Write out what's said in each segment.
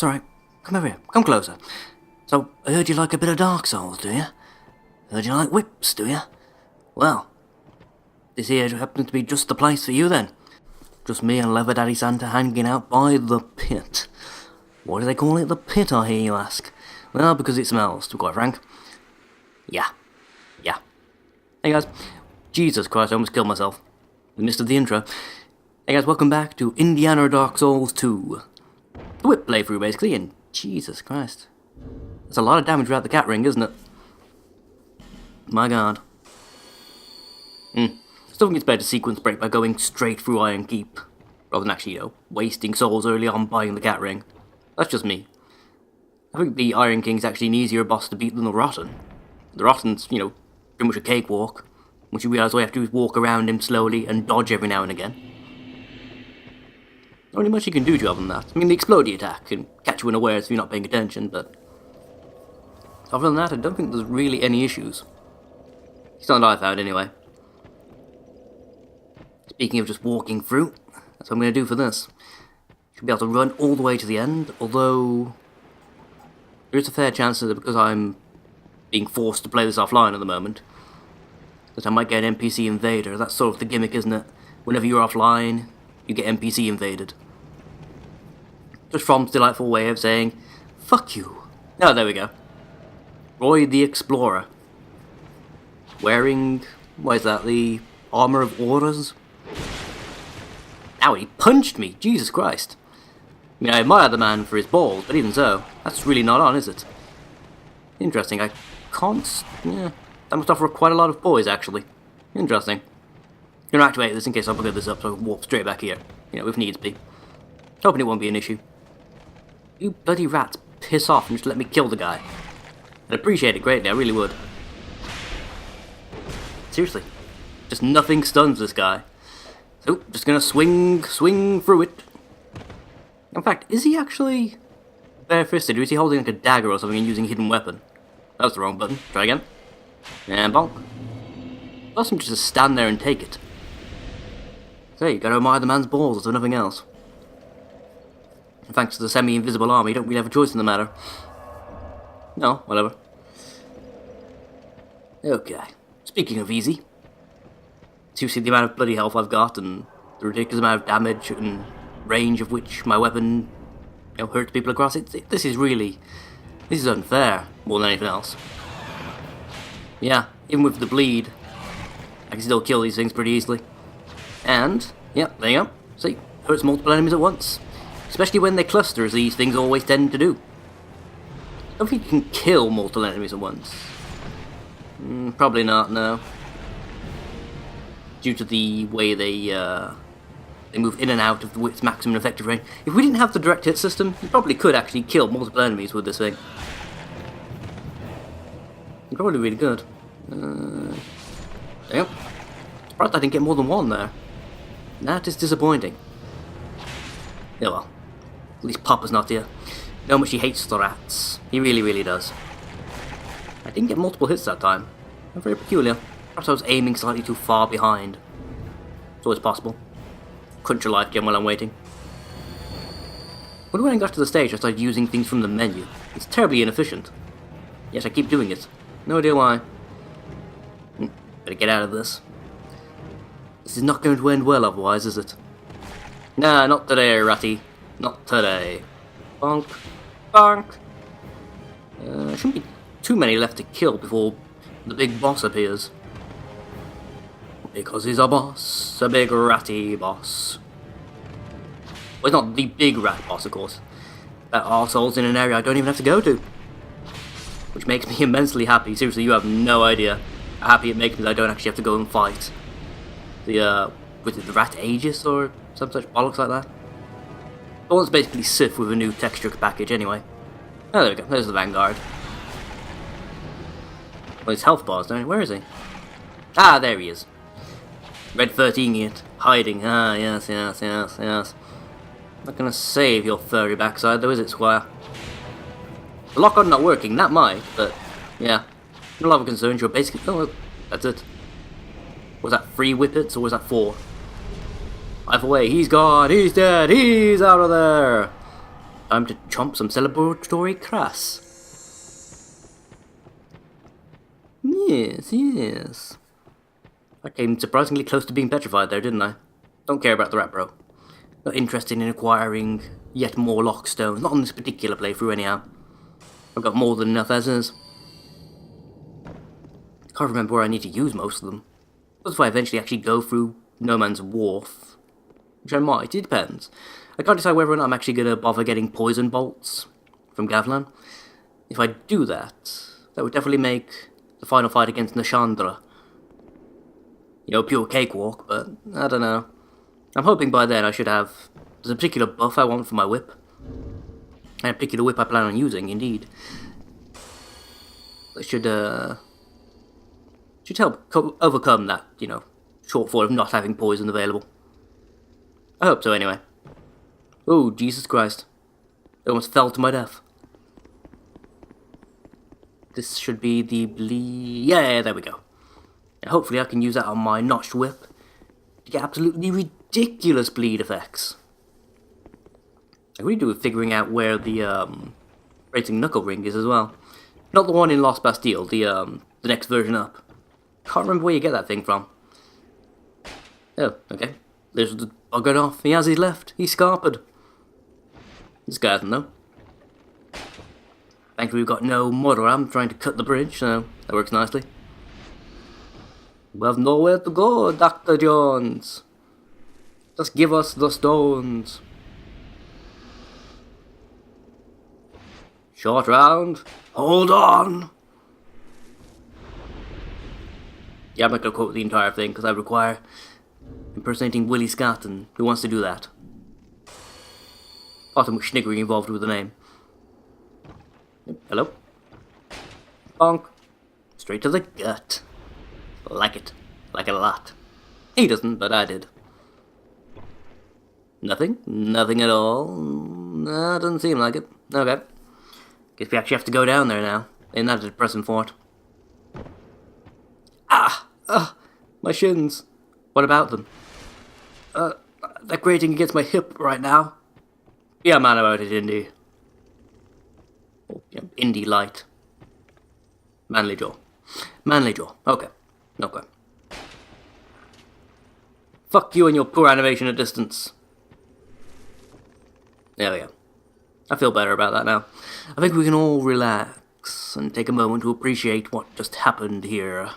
It's alright. Come over here. Come closer. So, I heard you like a bit of Dark Souls, do you? Heard you like whips, do you? Well, this here happens to be just the place for you then. Just me and Leather Daddy Santa hanging out by the pit. Why do they call it the pit, I hear you ask? Well, because it smells, to be quite frank. Yeah. Hey guys. Jesus Christ, I almost killed myself. We missed the intro. Hey guys, welcome back to Indiana Dark Souls 2. The whip playthrough, basically, and Jesus Christ. That's a lot of damage without the cat ring, isn't it? My god. Still think it's better to sequence break by going straight through Iron Keep, rather than actually, wasting souls early on buying the cat ring. That's just me. I think the Iron King's actually an easier boss to beat than the Rotten. The Rotten's, pretty much a cakewalk. Once you realise all you have to do is walk around him slowly and dodge every now and again. Not really much you can do to other than that. I mean, the explodey attack can catch you unawares if you're not paying attention, but other than that, I don't think there's really any issues. It's not that I found, anyway. Speaking of just walking through, that's what I'm going to do for this. Should be able to run all the way to the end, although there is a fair chance that because I'm being forced to play this offline at the moment, that I might get an NPC invader. That's sort of the gimmick, isn't it? Whenever you're offline, you get NPC invaded. Just From's delightful way of saying, fuck you. Oh, there we go. Roy the Explorer. Wearing, what is that, the armor of orders? Ow, he punched me, Jesus Christ. I mean, I admire the man for his balls, but even so, that's really not on, is it? Interesting, I can't, that must offer quite a lot of poise, actually. Interesting. I'm going to activate this in case I bugger this up so I can warp straight back here, if needs be. Hoping it won't be an issue. You bloody rats, piss off and just let me kill the guy. I'd appreciate it greatly, I really would. Seriously, just nothing stuns this guy. So, just gonna swing through it. In fact, is he actually bare-fisted, or is he holding like a dagger or something and using a hidden weapon? That was the wrong button. Try again. And bonk. Ask him just to stand there and take it. So, you gotta admire the man's balls, if nothing else. And thanks to the semi-invisible armor, you don't really have a choice in the matter. No, whatever. Okay. Speaking of easy, do you see the amount of bloody health I've got and the ridiculous amount of damage and range of which my weapon, hurts people across it? This is unfair more than anything else. Yeah, even with the bleed, I can still kill these things pretty easily. And, yeah, there you go. See, hurts multiple enemies at once. Especially when they cluster, as these things always tend to do. I don't think you can kill multiple enemies at once. Probably not, no. Due to the way they move in and out of its maximum effective range. If we didn't have the direct hit system, you probably could actually kill multiple enemies with this thing. You're probably really good. Yep. Surprised I didn't get more than one there. That is disappointing. Yeah, well. At least Papa's not here. You know how much he hates the rats. He really, really does. I didn't get multiple hits that time. Very peculiar. Perhaps I was aiming slightly too far behind. It's always possible. Crunch your life gem while I'm waiting. When I got to the stage, I started using things from the menu. It's terribly inefficient. Yet I keep doing it. No idea why. Better get out of this. This is not going to end well otherwise, is it? Nah, not today, Ratty. Not today. Bonk. Bonk. Shouldn't be too many left to kill before the big boss appears. Because he's a boss. A big ratty boss. Well, it's not the big rat boss, of course. That arsehole's in an area I don't even have to go to. Which makes me immensely happy. Seriously, you have no idea how happy it makes me that I don't actually have to go and fight the, was it the Rat Aegis or some such bollocks like that? The one's basically Sith with a new texture package anyway. Oh, there we go. There's the Vanguard. Well, his health bars, don't he? Where is he? Ah, there he is. Red 13 it. Hiding. Ah, yes. Not gonna save your furry backside though, is it, Squire? The lock-on not working, that might, but yeah. No love concerns, you're basically... Oh, that's it. Was that 3 whippets or was that 4? Either way, he's gone, he's dead, he's out of there! Time to chomp some celebratory crass. Yes, yes. I came surprisingly close to being petrified there, didn't I? Don't care about the rat, bro. Not interested in acquiring yet more lockstones. Not on this particular playthrough, anyhow. I've got more than enough as is. Can't remember where I need to use most of them. What if I eventually actually go through No Man's Wharf? Which I might, it depends. I can't decide whether or not I'm actually going to bother getting poison bolts from Gavlan. If I do that, that would definitely make the final fight against Nashandra, you know, pure cakewalk, but I don't know. I'm hoping by then I should have... There's a particular buff I want for my whip. And a particular whip I plan on using, indeed. That should help overcome that, you know, shortfall of not having poison available. I hope so, anyway. Oh, Jesus Christ. I almost fell to my death. This should be the yeah, there we go. And hopefully I can use that on my notched whip to get absolutely ridiculous bleed effects. I really do with figuring out where the racing knuckle ring is as well. Not the one in Lost Bastille, the next version up. Can't remember where you get that thing from. Oh, okay. There's the buggered off. He has his left. He's scarpered. This guy hasn't though. Thankfully we've got no mud ram trying to cut the bridge, so that works nicely. We have nowhere to go, Dr. Jones. Just give us the stones. Short round. Hold on. Yeah, I'm not going to quote the entire thing because I require impersonating Willie Scott, and who wants to do that? Apart from sniggering involved with the name. Hello? Bonk. Straight to the gut. Like it. Like it a lot. He doesn't, but I did. Nothing? Nothing at all? No, doesn't seem like it. Okay. Guess we actually have to go down there now. Ain't that a depressing thought? Ah! My shins. What about them? They're grating against my hip right now. Yeah, man about it, Indy. Oh, yeah, Indy light. Manly jaw. Manly jaw. Okay. Okay. Fuck you and your poor animation at distance. There we go. I feel better about that now. I think we can all relax and take a moment to appreciate what just happened here.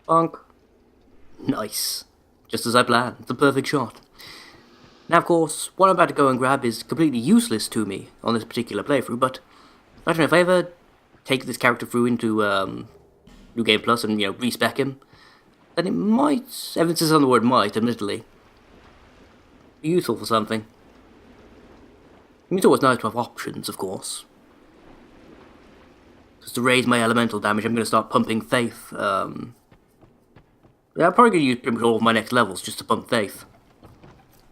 Bonk. Nice. Just as I planned. The perfect shot. Now, of course, what I'm about to go and grab is completely useless to me on this particular playthrough, but I don't know, if I ever take this character through into New Game Plus and, you know, respec him, then it might, emphasis on the word might, admittedly, be useful for something. I mean, it's always nice to have options, of course. Just to raise my elemental damage, I'm going to start pumping Faith. Yeah, I'm probably going to use pretty much all of my next levels just to pump Faith.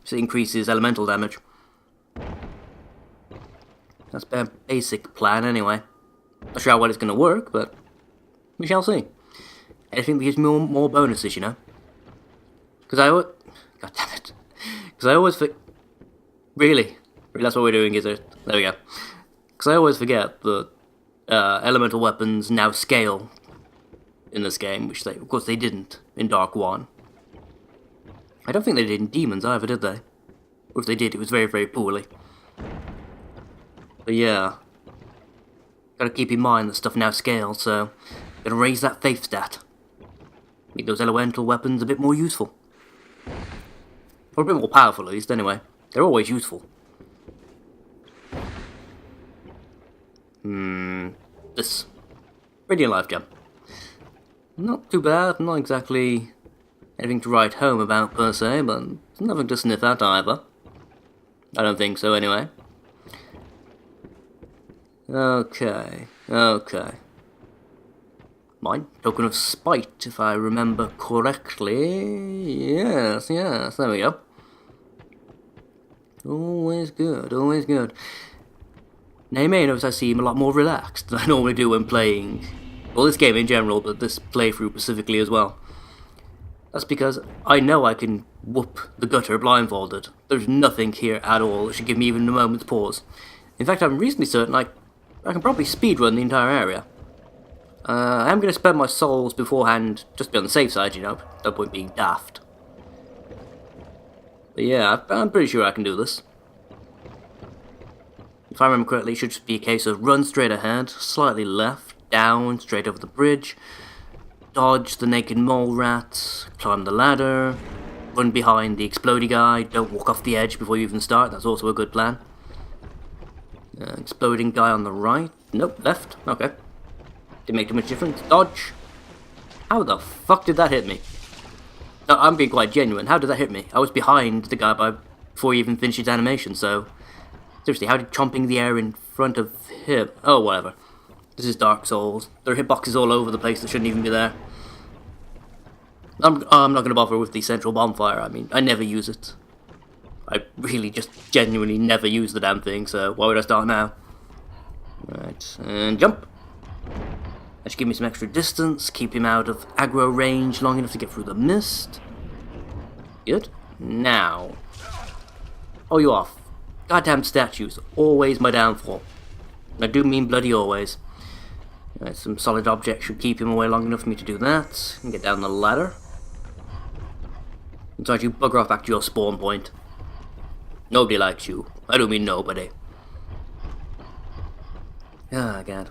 So it increases elemental damage. That's a basic plan anyway. Not sure how well it's going to work, but we shall see. Anything that gives me more bonuses, you know? Because God damn it. Because I always Really? That's what we're doing, is it? There we go. Because I always forget that elemental weapons now scale in this game, which of course they didn't in Dark 1. I don't think they did in Demons either, did they? Or if they did, it was very, very poorly. But yeah. Gotta keep in mind that stuff now scales, so gonna raise that faith stat. Make those elemental weapons a bit more useful. Or a bit more powerful at least, anyway. They're always useful. This. Radiant Life Gem. Not too bad, not exactly anything to write home about per se, but nothing to sniff at either. I don't think so, anyway. Okay. Mine, token of spite, if I remember correctly. Yes, there we go. Always good. Now you may notice I seem a lot more relaxed than I normally do when playing, well, this game in general, but this playthrough specifically as well. That's because I know I can whoop the gutter blindfolded. There's nothing here at all that should give me even a moment's pause. In fact, I'm reasonably certain I can probably speedrun the entire area. I am going to spend my souls beforehand, just to be on the safe side, you know. No point being daft. But yeah, I'm pretty sure I can do this. If I remember correctly, it should just be a case of run straight ahead, slightly left, down, straight over the bridge, dodge the naked mole rat, climb the ladder, run behind the explodey guy, don't walk off the edge before you even start, that's also a good plan. Exploding guy on the right, nope, left, okay. Didn't make too much difference, dodge. How the fuck did that hit me? No, I'm being quite genuine, how did that hit me? I was behind the guy before he even finished his animation, so... Seriously, how did chomping the air in front of him... Oh, whatever. This is Dark Souls. There are hitboxes all over the place that shouldn't even be there. I'm not going to bother with the central bonfire. I mean, I never use it. I really just genuinely never use the damn thing, so why would I start now? Right, and jump. That should give me some extra distance, keep him out of aggro range long enough to get through the mist. Good. Now. Oh, you off. Goddamn statues. Always my downfall. And I do mean bloody always. Right, some solid objects should keep him away long enough for me to do that. And get down the ladder. And so you bugger off back to your spawn point. Nobody likes you. I don't mean nobody. Ah, God.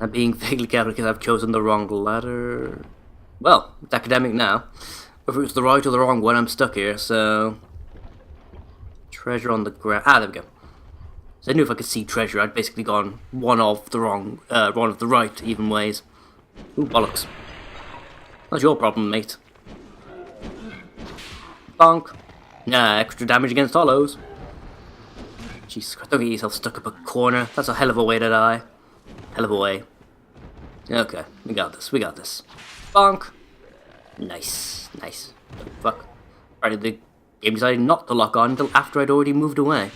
I'm being vaguely careful because I've chosen the wrong ladder. Well, it's academic now. Whether it's the right or the wrong one, I'm stuck here, so... Treasure on the ground. Ah, there we go. So I knew if I could see treasure, I'd basically gone one of the right even ways. Ooh, bollocks. That's your problem, mate. Bonk. Nah, extra damage against hollows. Jesus Christ, don't get yourself stuck up a corner. That's a hell of a way to die. Hell of a way. Okay, we got this, we got this. Bonk. Nice, nice. Oh, fuck. Right, the game decided not to lock on until after I'd already moved away.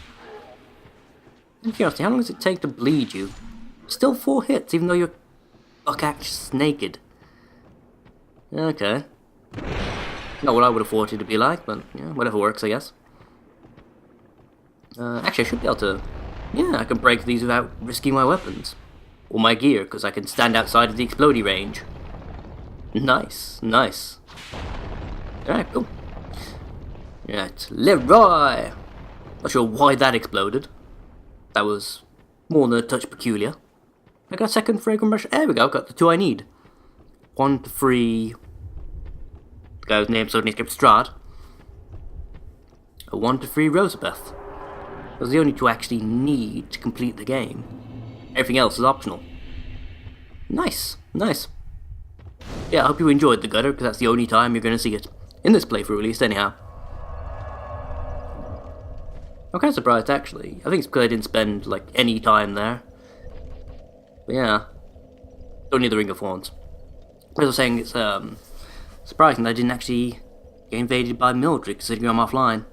In curiosity, how long does it take to bleed you? Still 4 hits, even though you're buck-ass naked. Okay. Not what I would have thought it to be like, but yeah, whatever works, I guess. Actually, I should be able to... Yeah, I can break these without risking my weapons. Or my gear, because I can stand outside of the explodey range. Nice, nice. Alright, cool. Right, Leroy! Not sure why that exploded. That was more than a touch peculiar. I got a second fragrant brush. There we go, got the 2 I need. 1 to 3... The guy whose name suddenly skipped Strahd. A 1 to 3 Rosabeth. Those are the only 2 I actually need to complete the game. Everything else is optional. Nice, nice. Yeah, I hope you enjoyed the gutter, because that's the only time you're going to see it. In this playthrough, at least, anyhow. I'm kind of surprised, actually. I think it's because I didn't spend, like, any time there. But yeah. Don't need the Ring of Thorns. As I was saying, it's, surprising that I didn't actually get invaded by Mildred, considering I'm offline.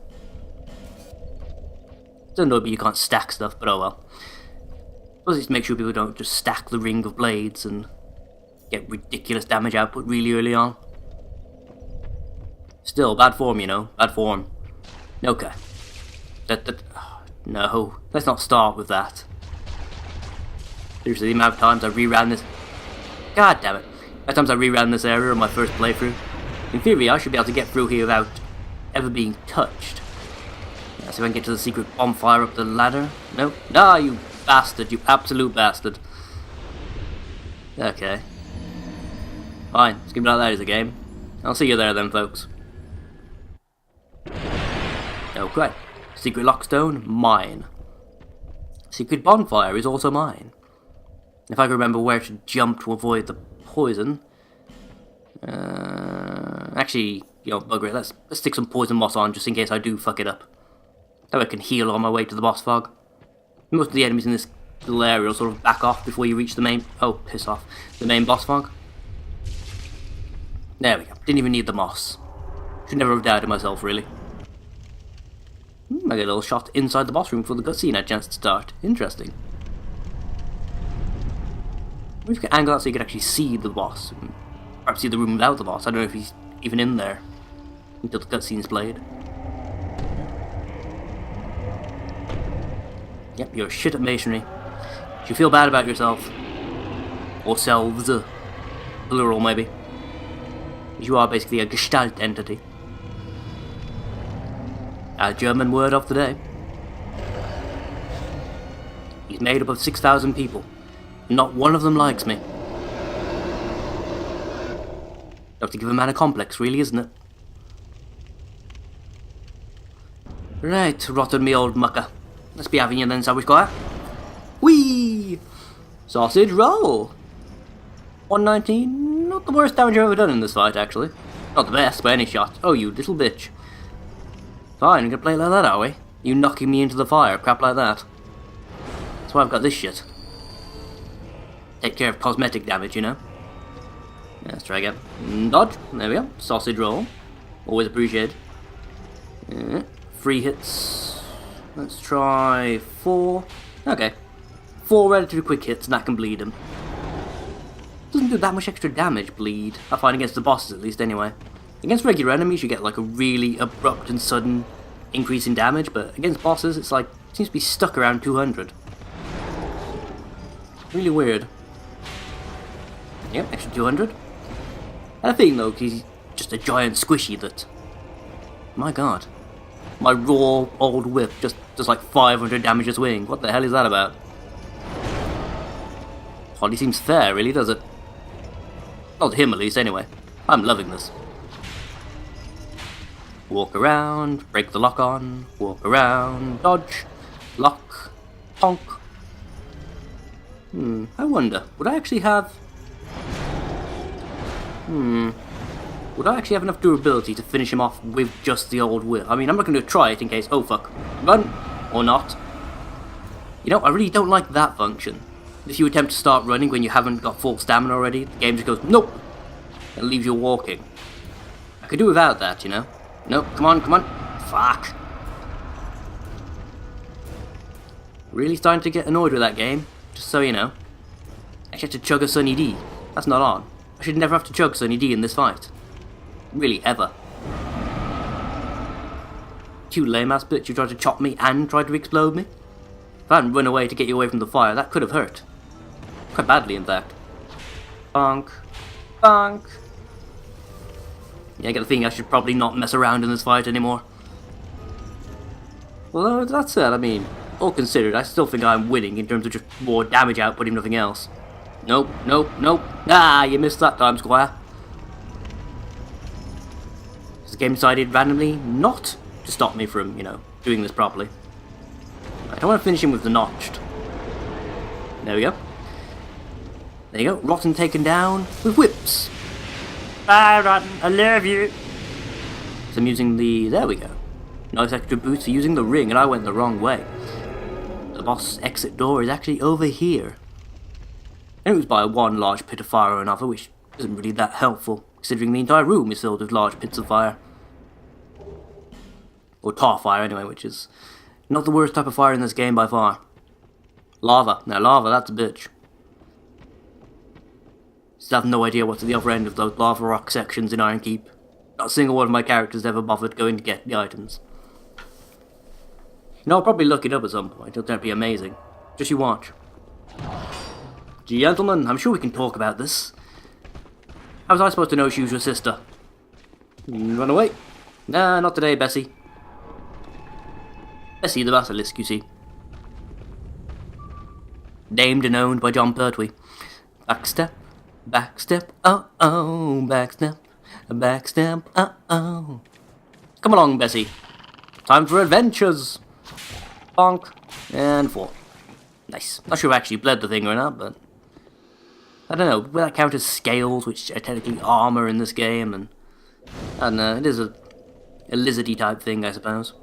Don't know, but you can't stack stuff, but oh well. I suppose it's to make sure people don't just stack the Ring of Blades and get ridiculous damage output really early on. Still, bad form, you know. Bad form. Okay. No. Let's not start with that. Seriously, the amount of times I reran this... God damn it. The times I reran this area on my first playthrough. In theory, I should be able to get through here without ever being touched. Yeah, see if I can get to the secret bonfire up the ladder. No? Ah, you bastard. You absolute bastard. Okay. Fine. Let's keep it like that as a game. I'll see you there then, folks. Okay. Secret lockstone, mine. Secret bonfire is also mine. If I can remember where to jump to avoid the poison. Actually, you know, bugger it. Let's stick some poison moss on just in case I do fuck it up. That way I can heal on my way to the boss fog. Most of the enemies in this little area will sort of back off before you reach the main... Oh, piss off. The main boss fog. There we go. Didn't even need the moss. Should never have doubted myself, really. I get a little shot inside the boss room before the cutscene had a chance to start. Interesting. Maybe you can angle that so you can actually see the boss. Perhaps see the room without the boss. I don't know if he's even in there until the cutscene's played. Yep, you're shit at masonry. You should feel bad about yourself. Or selves. Plural, maybe. You are basically a Gestalt entity. A German word of the day. He's made up of 6,000 people. Not one of them likes me. You have to give a man a complex, really, isn't it? Right, rotten me old mucker. Let's be having you then, shall we, Squire? Whee! Sausage roll! 119, not the worst damage I've ever done in this fight, actually. Not the best by any shot. Oh, you little bitch. Fine, we're gonna play it like that, are we? You knocking me into the fire, crap like that. That's why I've got this shit. Take care of cosmetic damage, you know? Yeah, let's try again. Dodge. There we go. Sausage roll. Always appreciated. Yeah. 3 hits. Let's try 4. Okay. 4 relatively quick hits, and that can bleed him. Doesn't do that much extra damage, bleed. I find against the bosses, at least, anyway. Against regular enemies, you get like a really abrupt and sudden increase in damage, but against bosses, it's like, it seems to be stuck around 200. Really weird. Yep, extra 200. And I think though, he's just a giant squishy that... My god. My raw old whip just does like 500 damage a swing. What the hell is that about? Hardly seems fair, really, does it? Not to him, at least, anyway. I'm loving this. Walk around, break the lock on, walk around, dodge, lock, honk. I wonder, would I actually have... Would I actually have enough durability to finish him off with just the old whip? I mean, I'm not going to try it in case... Oh, fuck. Run! Or not. You know, I really don't like that function. If you attempt to start running when you haven't got full stamina already, the game just goes, nope! And leaves you walking. I could do without that, you know? Nope, come on, come on. Fuck. Really starting to get annoyed with that game, just so you know. I actually had to chug a Sunny D. That's not on. I should never have to chug Sunny D in this fight. Really, ever. You lame-ass bitch, you tried to chop me and tried to explode me? If I hadn't run away to get you away from the fire, that could have hurt. Quite badly, in fact. Bonk. Bonk. Yeah, I get the feeling I should probably not mess around in this fight anymore. Well, that said, I mean, all considered, I still think I'm winning in terms of just more damage output, if nothing else. Nope, nope, nope. Ah, you missed that time, Squire. The game decided randomly not to stop me from, you know, doing this properly. I don't want to finish him with the notched. There we go. There you go. Rotten taken down with whips. Bye, Rotten. I love you. So I'm using the... There we go. Nice extra boost for using the ring, and I went the wrong way. The boss exit door is actually over here. And it was by one large pit of fire or another, which isn't really that helpful, considering the entire room is filled with large pits of fire. Or tar fire, anyway, which is not the worst type of fire in this game by far. Lava. Now, lava, that's a bitch. Still have no idea what's at the other end of those lava rock sections in Iron Keep. Not a single one of my characters ever bothered going to get the items. You know, I'll probably look it up at some point. It'll be amazing. Just you watch. Gentlemen, I'm sure we can talk about this. How was I supposed to know she was your sister? Run away. Nah, not today, Bessie. Bessie the Basilisk, you see. Named and owned by John Pertwee. Backstep, backstep, oh-oh, backstep, backstep, oh-oh. Come along, Bessie. Time for adventures. Bonk, and 4. Nice. Not sure if I actually bled the thing or not, but... I don't know, will that count as scales, which are technically armor in this game, and... I don't know, it is a lizardy type thing, I suppose.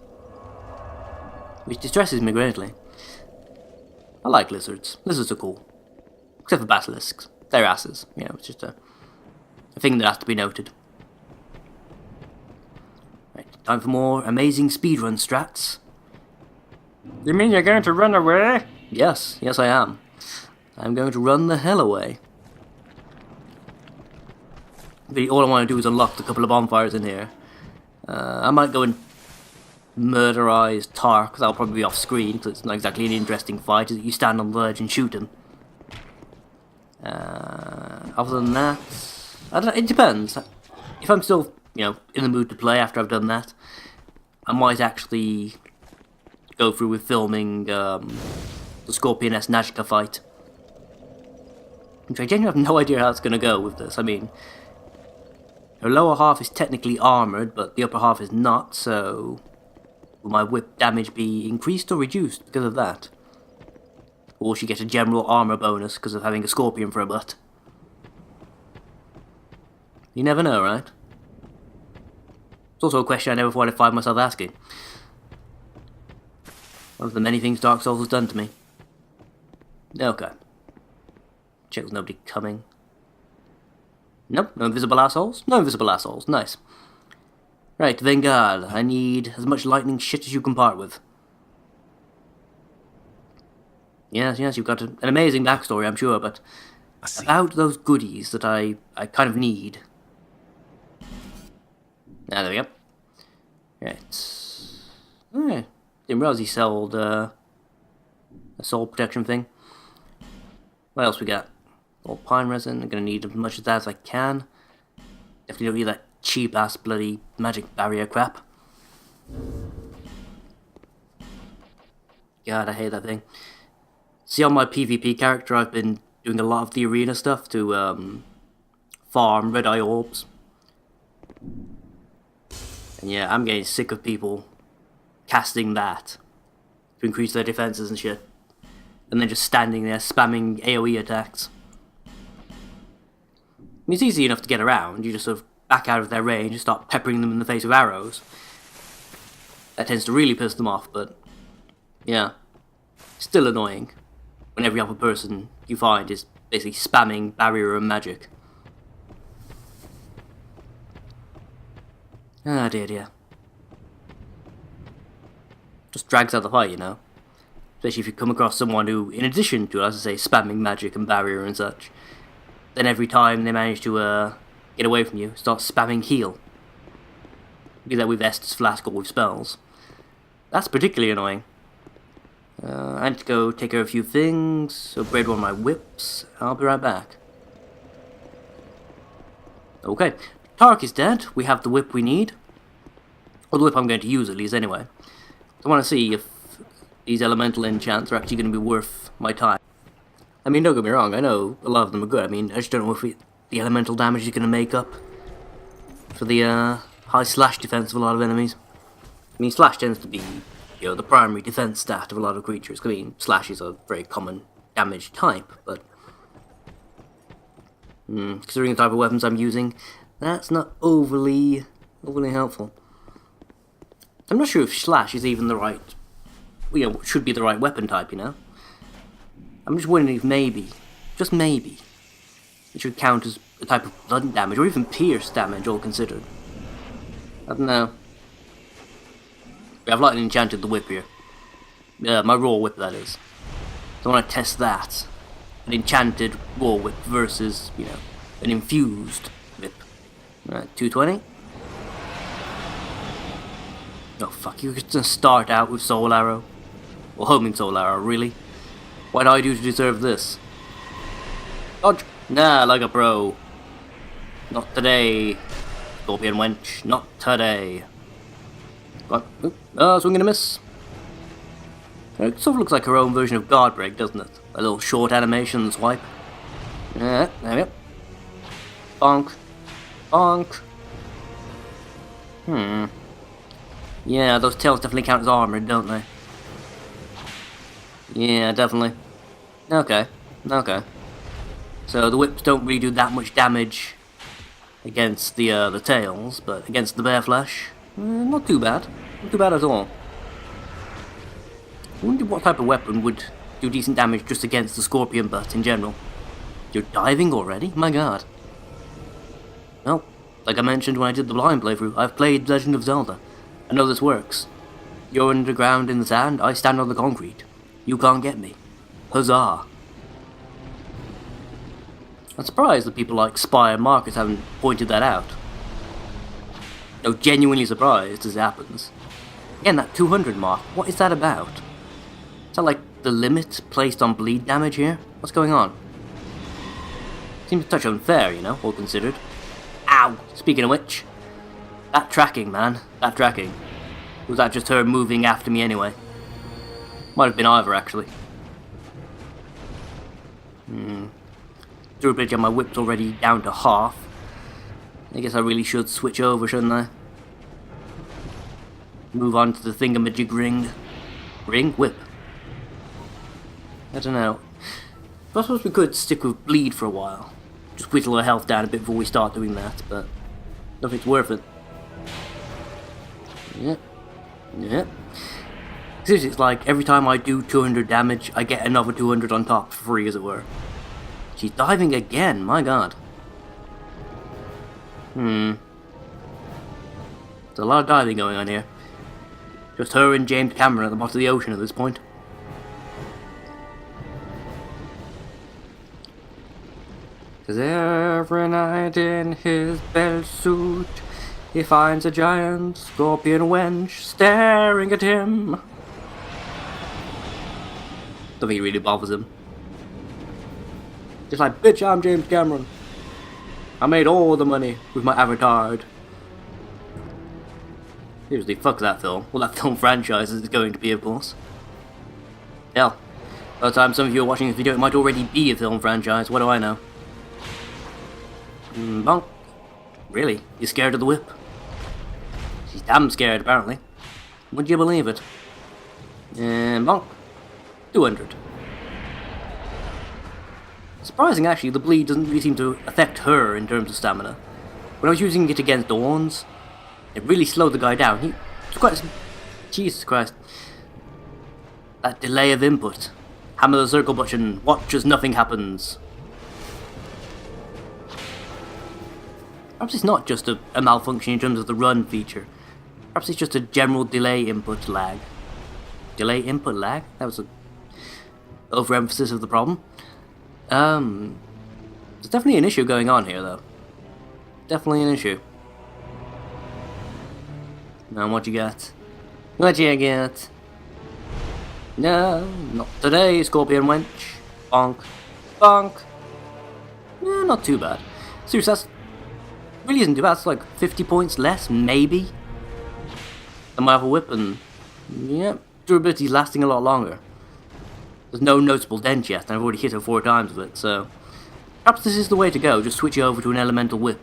Which distresses me greatly. I like lizards. Lizards are cool. Except for basilisks. They're asses. You know, it's just a thing that has to be noted. Right, time for more amazing speedrun strats. You mean you're going to run away? Yes, yes I am. I'm going to run the hell away. Really, all I want to do is unlock a couple of bonfires in here. I might go and murderize Tark, because that'll probably be off screen, because it's not exactly an interesting fight. You stand on the ledge and shoot him. Other than that, I don't know, it depends. If I'm still, in the mood to play after I've done that, I might actually go through with filming the Scorpion S Nazca fight. Which I genuinely have no idea how it's going to go with this. I mean, her lower half is technically armoured, but the upper half is not, so will my whip damage be increased or reduced because of that? Or will she get a general armour bonus because of having a Scorpion for a butt? You never know, right? It's also a question I never thought I'd find myself asking. One of the many things Dark Souls has done to me. Okay. Check there's nobody coming. Nope, no invisible assholes. No invisible assholes, nice. Right, Vanguard, I need as much lightning shit as you can part with. Yes, you've got an amazing backstory, I'm sure, but about those goodies that I kind of need. Ah, there we go. Right. Alright. Didn't realize he sold a soul protection thing. What else we got? All pine resin. I'm gonna need as much of that as I can. Definitely don't need that cheap ass bloody magic barrier crap. God, I hate that thing. See, on my PvP character, I've been doing a lot of the arena stuff to farm red eye orbs. And yeah, I'm getting sick of people casting that to increase their defenses and shit, and then just standing there spamming AoE attacks. I mean, it's easy enough to get around. You just sort of back out of their range and start peppering them in the face with arrows. That tends to really piss them off, but yeah, still annoying when every other person you find is basically spamming barrier and magic. Ah, dear. Just drags out the fight, Especially if you come across someone who, in addition to, as I say, spamming magic and barrier and such, then every time they manage to get away from you, start spamming heal. Do that with Estus Flask or with spells. That's particularly annoying. I need to go take care of a few things, upgrade one of my whips, I'll be right back. Okay, Tark is dead, we have the whip we need. Or the whip I'm going to use at least anyway. I want to see if these elemental enchants are actually going to be worth my time. I mean, don't get me wrong, I know a lot of them are good. I mean, I just don't know if the elemental damage is going to make up for the high slash defense of a lot of enemies. I mean, slash tends to be, the primary defense stat of a lot of creatures. I mean, slash is a very common damage type, but considering the type of weapons I'm using, that's not overly helpful. I'm not sure if slash is even the right, should be the right weapon type, I'm just wondering if maybe, just maybe, it should count as a type of blunt damage, or even pierce damage, all considered. I don't know. I've lightning enchanted the whip here. My raw whip, that is. So I want to test that. An enchanted raw whip versus, an infused whip. Alright, 220. Oh fuck, you're just gonna start out with Soul Arrow? Or Homing Soul Arrow, really? What do I do to deserve this? Dodge! Nah, like a pro. Not today, Scorpion Wench. Not today. Swing and a miss. It sort of looks like her own version of Guard Break, doesn't it? A little short animation and swipe. Yeah, there we go. Bonk. Bonk. Yeah, those tails definitely count as armored, don't they? Yeah, definitely. Okay. So the whips don't really do that much damage against the tails, but against the bare flesh, not too bad. Not too bad at all. I wonder what type of weapon would do decent damage just against the scorpion butt in general. You're diving already? My god. Well, like I mentioned when I did the blind playthrough, I've played Legend of Zelda. I know this works. You're underground in the sand, I stand on the concrete. You can't get me. Huzzah. I'm surprised that people like Spy and Marcus haven't pointed that out. No, genuinely surprised as it happens. Again, that 200 mark, what is that about? Is that like the limit placed on bleed damage here? What's going on? Seems a touch unfair, you know, all considered. Ow! Speaking of which, that tracking, man, that tracking. Was that just her moving after me anyway? Might have been either, actually. Durability on my whip's already down to half. I guess I really should switch over, shouldn't I? Move on to the thingamajig ring. Ring? Whip. I don't know. I suppose we could stick with bleed for a while. Just whittle our health down a bit before we start doing that, but nothing's worth it. Yep. Yep. Seriously, it's like every time I do 200 damage, I get another 200 on top for free, as it were. She's diving again, my god. There's a lot of diving going on here. Just her and James Cameron at the bottom of the ocean at this point. 'Cause every night in his bell suit, he finds a giant scorpion wench staring at him. Don't think it really bothers him. Just like, bitch, I'm James Cameron. I made all the money with my avatar. Seriously, fuck that film. Well, that film franchise is going to be, of course. Hell, by the time some of you are watching this video, it might already be a film franchise. What do I know? Bonk. Really? You're scared of the whip? She's damn scared, apparently. Would you believe it? Bonk. 200. Surprising, actually, the bleed doesn't really seem to affect her in terms of stamina. When I was using it against Dawns, it really slowed the guy down. It's quite... Jesus Christ. That delay of input. Hammer the circle button, watch as nothing happens. Perhaps it's not just a malfunction in terms of the run feature. Perhaps it's just a general delay input lag. Delay input lag? That was an overemphasis of the problem. There's definitely an issue going on here, though. Definitely an issue. Now, what you got? What you got? No, not today, Scorpion Wench. Bonk. Bonk. Yeah, not too bad. Seriously, that's... really isn't too bad. It's like 50 points less, maybe, than my other whip, and... yeah, durability's lasting a lot longer. There's no noticeable dent yet, and I've already hit her 4 times with it, so... perhaps this is the way to go, just switch it over to an elemental whip.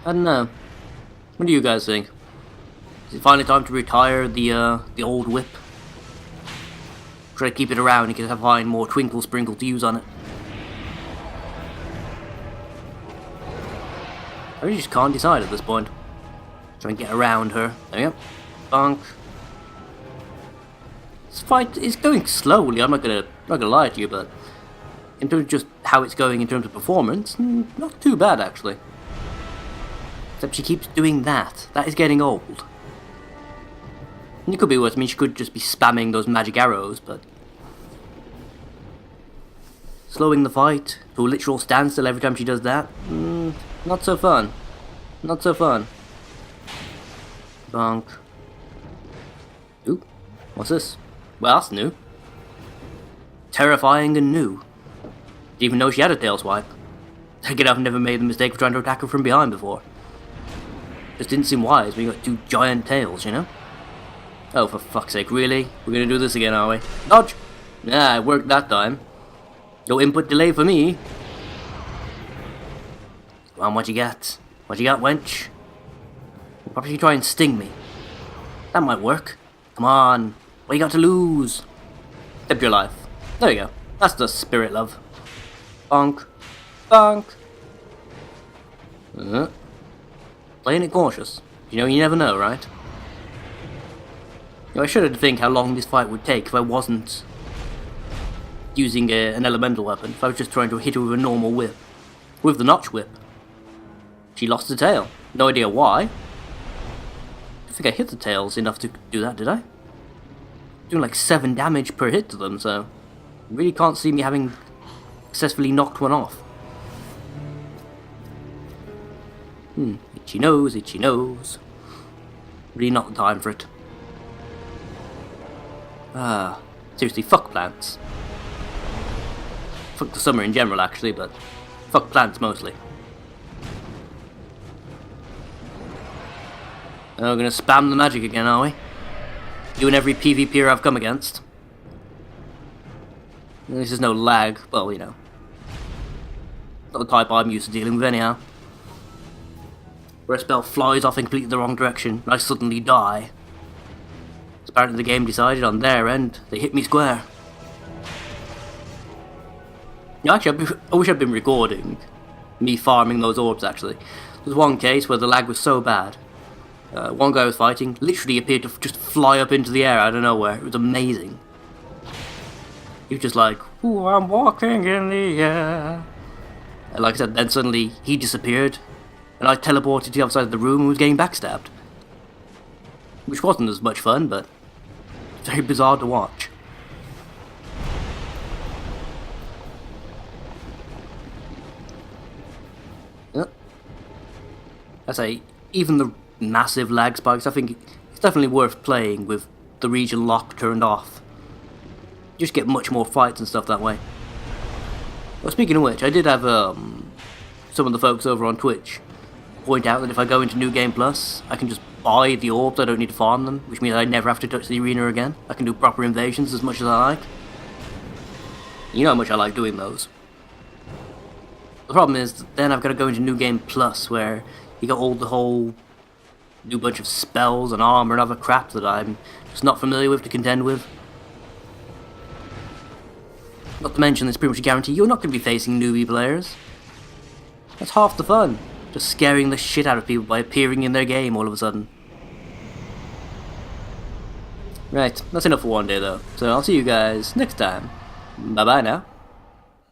I don't know. What do you guys think? Is it finally time to retire the old whip? Try to keep it around, you can find more Twinkle Sprinkle to use on it. I really just can't decide at this point. Try and get around her. There you go. Bonk. This fight is going slowly, I'm not gonna lie to you, but in terms of just how it's going in terms of performance, not too bad actually. Except she keeps doing that. That is getting old. And it could be worse, I mean she could just be spamming those magic arrows, but... slowing the fight to a literal standstill every time she does that? Not so fun. Not so fun. Bonk. Ooh, what's this? Well, that's new. Terrifying and new. Didn't even know she had a tail swipe. I guess I've never made the mistake of trying to attack her from behind before. Just didn't seem wise when you got 2 giant tails, you know? Oh, for fuck's sake, really? We're gonna do this again, are we? Dodge! Yeah, it worked that time. No input delay for me. Come on, what you got? What you got, wench? Probably try and sting me. That might work. Come on. What you got to lose? Live your life. There you go. That's the spirit, love. Bonk. Bonk. Playing it cautious. You know, you never know, right? You know, I shudder to think how long this fight would take if I wasn't using an elemental weapon. If I was just trying to hit her with a normal whip. With the notch whip. She lost the tail. No idea why. I don't think I hit the tails enough to do that, did I? Doing like 7 damage per hit to them, so... really can't see me having successfully knocked one off. Itchy nose, itchy nose. Really not the time for it. Seriously, fuck plants. Fuck the summer in general, actually, but fuck plants mostly. Oh, we're gonna spam the magic again, are we? Doing every PvPer I've come against. This is no lag, well, you know. Not the type I'm used to dealing with anyhow. Where a spell flies off in completely the wrong direction, and I suddenly die. Apparently the game decided on their end, they hit me square. Yeah, actually, I wish I'd been recording me farming those orbs, actually. There was one case where the lag was so bad. One guy I was fighting literally appeared to just fly up into the air out of nowhere. It was amazing. He was just like, "Ooh, I'm walking in the air." And like I said, then suddenly he disappeared, and I teleported to the other side of the room and was getting backstabbed. Which wasn't as much fun, but very bizarre to watch. I say, even the massive lag spikes, I think it's definitely worth playing with the region lock turned off. You just get much more fights and stuff that way. Well, speaking of which, I did have some of the folks over on Twitch point out that if I go into New Game Plus, I can just buy the orbs, I don't need to farm them, which means I never have to touch the arena again. I can do proper invasions as much as I like. You know how much I like doing those. The problem is, then I've got to go into New Game Plus, where you got all the whole new bunch of spells and armor and other crap that I'm just not familiar with to contend with. Not to mention, it's pretty much a guarantee you're not going to be facing newbie players. That's half the fun. Just scaring the shit out of people by appearing in their game all of a sudden. Right, that's enough for one day though. So I'll see you guys next time. Bye bye now.